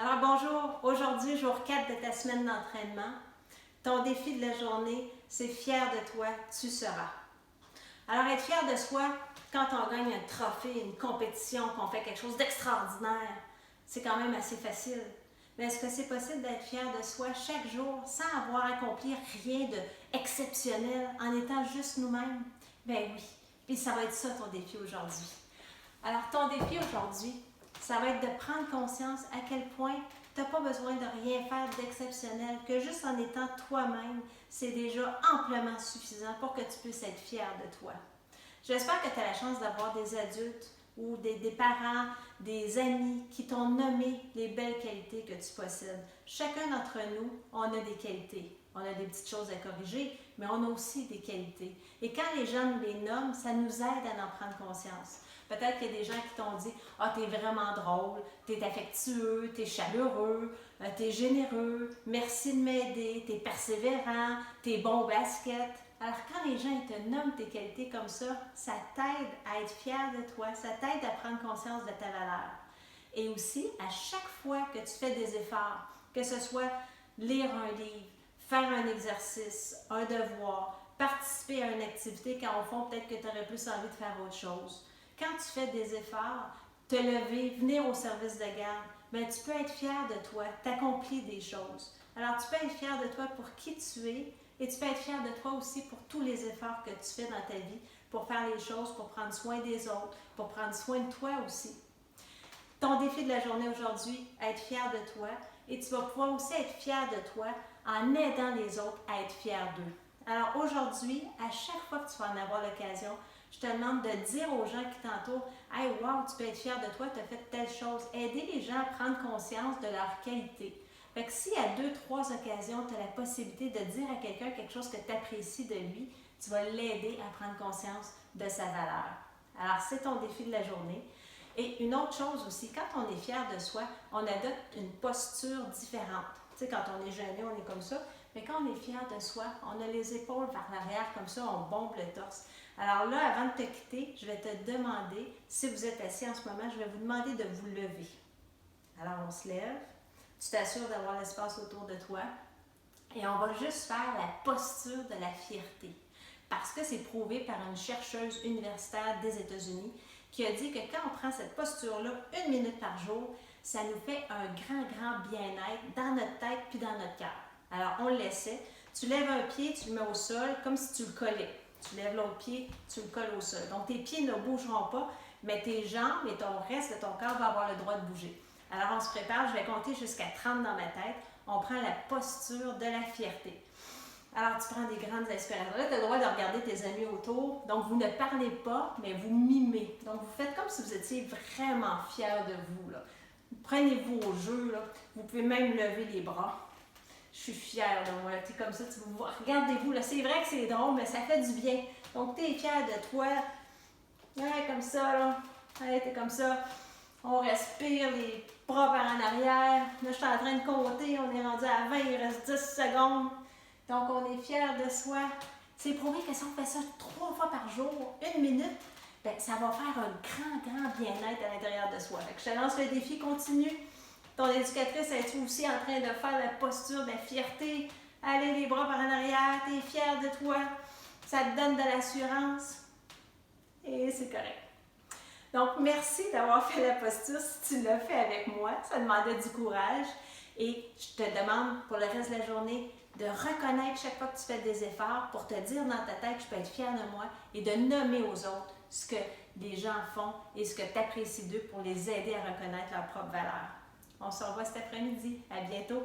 Alors bonjour, aujourd'hui jour 4 de ta semaine d'entraînement. Ton défi de la journée, c'est fier de toi, tu seras. Alors être fier de soi, quand on gagne un trophée, une compétition, qu'on fait quelque chose d'extraordinaire, c'est quand même assez facile. Mais est-ce que c'est possible d'être fier de soi chaque jour sans avoir accompli rien d'exceptionnel en étant juste nous-mêmes? Ben oui, puis ça va être ça ton défi aujourd'hui. Alors ton défi aujourd'hui, ça va être de prendre conscience à quel point tu n'as pas besoin de rien faire d'exceptionnel, que juste en étant toi-même, c'est déjà amplement suffisant pour que tu puisses être fier de toi. J'espère que tu as la chance d'avoir des adultes ou des parents, des amis qui t'ont nommé les belles qualités que tu possèdes. Chacun d'entre nous, on a des qualités. On a des petites choses à corriger, mais on a aussi des qualités. Et quand les gens nous les nomment, ça nous aide à en prendre conscience. Peut-être qu'il y a des gens qui t'ont dit « Ah, t'es vraiment drôle, t'es affectueux, t'es chaleureux, t'es généreux, merci de m'aider, t'es persévérant, t'es bon au basket. » Alors quand les gens te nomment tes qualités comme ça t'aide à être fier de toi, ça t'aide à prendre conscience de ta valeur. Et aussi, à chaque fois que tu fais des efforts, que ce soit lire un livre, faire un exercice, un devoir, participer à une activité quand au fond peut-être que tu aurais plus envie de faire autre chose. Quand tu fais des efforts, te lever, venir au service de garde, ben, tu peux être fier de toi, tu accomplis des choses. Alors tu peux être fier de toi pour qui tu es et tu peux être fier de toi aussi pour tous les efforts que tu fais dans ta vie pour faire les choses, pour prendre soin des autres, pour prendre soin de toi aussi. Ton défi de la journée aujourd'hui, être fier de toi et tu vas pouvoir aussi être fier de toi en aidant les autres à être fiers d'eux. Alors aujourd'hui, à chaque fois que tu vas en avoir l'occasion, je te demande de dire aux gens qui t'entourent « Hey, wow, tu peux être fier de toi, tu as fait telle chose. » Aider les gens à prendre conscience de leur qualité. Fait que si à 2-3 occasions, tu as la possibilité de dire à quelqu'un quelque chose que tu apprécies de lui, tu vas l'aider à prendre conscience de sa valeur. Alors, c'est ton défi de la journée. Et une autre chose aussi, quand on est fier de soi, on adopte une posture différente. Tu sais, quand on est gêné, on est comme ça. Mais quand on est fier de soi, on a les épaules vers l'arrière, comme ça, on bombe le torse. Alors là, avant de te quitter, je vais te demander, si vous êtes assis en ce moment, je vais vous demander de vous lever. Alors, on se lève. Tu t'assures d'avoir l'espace autour de toi. Et on va juste faire la posture de la fierté. Parce que c'est prouvé par une chercheuse universitaire des États-Unis qui a dit que quand on prend cette posture-là 1 minute par jour, ça nous fait un grand bien-être dans notre tête puis dans notre cœur. Alors, on l'essaie. Tu lèves un pied, tu le mets au sol comme si tu le collais. Tu lèves l'autre pied, tu le colles au sol. Donc, tes pieds ne bougeront pas, mais tes jambes et ton reste de ton corps va avoir le droit de bouger. Alors, on se prépare. Je vais compter jusqu'à 30 dans ma tête. On prend la posture de la fierté. Alors, tu prends des grandes inspirations. Là, tu as le droit de regarder tes amis autour. Donc, vous ne parlez pas, mais vous mimez. Donc, vous faites comme si vous étiez vraiment fiers de vous. Là. Prenez-vous au jeu. Là. Vous pouvez même lever les bras. Je suis fière de moi. Tu es comme ça. Regardez-vous. Là. C'est vrai que c'est drôle, mais ça fait du bien. Donc, tu es fier de toi. Ouais, comme ça. Là. Ouais, tu es comme ça. On respire, les bras par en arrière. Là, je suis en train de compter. On est rendu à 20, il reste 10 secondes. Donc, on est fiers de soi. C'est prouvé que si on fait ça 3 fois par jour, 1 minute, bien, ça va faire un grand bien-être à l'intérieur de soi. Fait que je te lance le défi, continue. Ton éducatrice, es-tu aussi en train de faire la posture de la fierté? Allez, les bras par en arrière, tu es fier de toi. Ça te donne de l'assurance. Et c'est correct. Donc, merci d'avoir fait la posture. Si tu l'as fait avec moi, ça demandait du courage. Et je te demande pour le reste de la journée de reconnaître chaque fois que tu fais des efforts pour te dire dans ta tête, je peux être fière de moi et de nommer aux autres ce que les gens font et ce que tu apprécies d'eux pour les aider à reconnaître leur propre valeur. On se revoit cet après-midi. À bientôt!